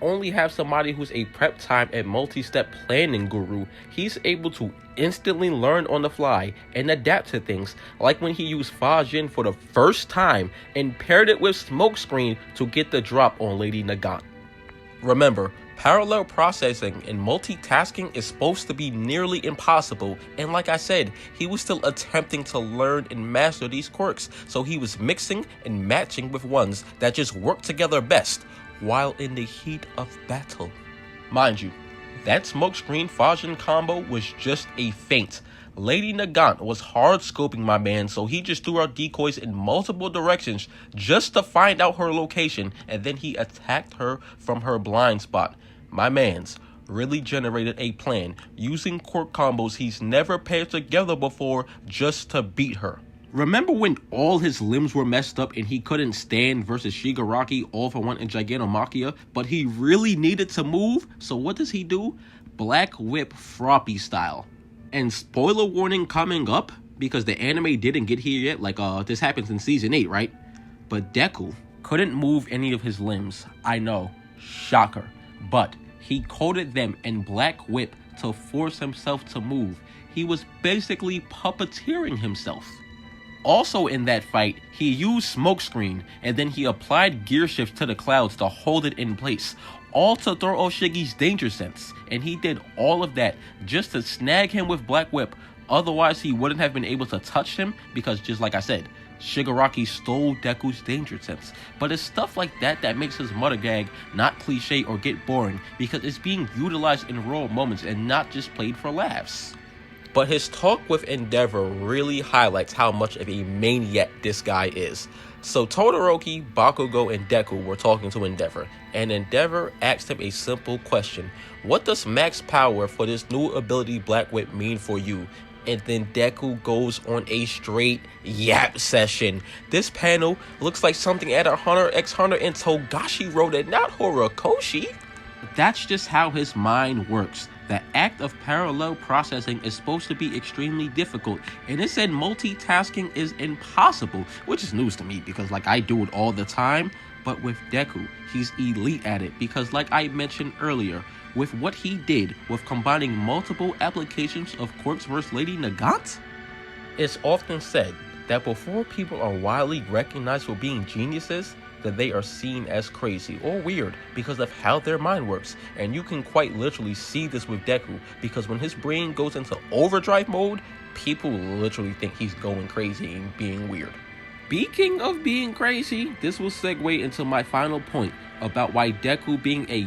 only have somebody who's a prep time and multi-step planning guru, he's able to instantly learn on the fly and adapt to things, like when he used Fajin for the first time and paired it with Smokescreen to get the drop on Lady Nagant. Remember, parallel processing and multitasking is supposed to be nearly impossible, and like I said, he was still attempting to learn and master these quirks, so he was mixing and matching with ones that just work together best, while in the heat of battle. Mind you, that Smokescreen Fajin combo was just a feint. Lady Nagant was hard scoping my man, so he just threw out decoys in multiple directions just to find out her location, and then he attacked her from her blind spot. My man's really generated a plan using quirk combos he's never paired together before just to beat her. Remember when all his limbs were messed up and he couldn't stand versus Shigaraki all for one in Gigantomachia, but he really needed to move? So what does he do? Black Whip Froppy style. And spoiler warning coming up, because the anime didn't get here yet, like this happens in season 8, right? But Deku couldn't move any of his limbs. I know, shocker. But he coated them in Black Whip to force himself to move. He was basically puppeteering himself. Also in that fight, he used Smokescreen, and then he applied Gear Shift to the clouds to hold it in place, all to throw off Shiggy's danger sense, and he did all of that just to snag him with Black Whip. Otherwise, he wouldn't have been able to touch him, because just like I said, Shigaraki stole Deku's danger sense. But it's stuff like that that makes his mother gag not cliche or get boring, because it's being utilized in real moments and not just played for laughs. But his talk with Endeavor really highlights how much of a maniac this guy is. So Todoroki, Bakugo, and Deku were talking to Endeavor, and Endeavor asked him a simple question. What does max power for this new ability Black Whip mean for you? And then Deku goes on a straight yap session. This panel looks like something out of Hunter x Hunter and Togashi wrote it, not Horikoshi. That's just how his mind works. The act of parallel processing is supposed to be extremely difficult, and it said multitasking is impossible, which is news to me because like I do it all the time. But with Deku, he's elite at it because like I mentioned earlier, with what he did with combining multiple applications of quirks versus Lady Nagant, it's often said that before people are widely recognized for being geniuses, that they are seen as crazy or weird because of how their mind works. And you can quite literally see this with Deku, because when his brain goes into overdrive mode, people literally think he's going crazy and being weird. Speaking of being crazy, this will segue into my final point about why Deku being a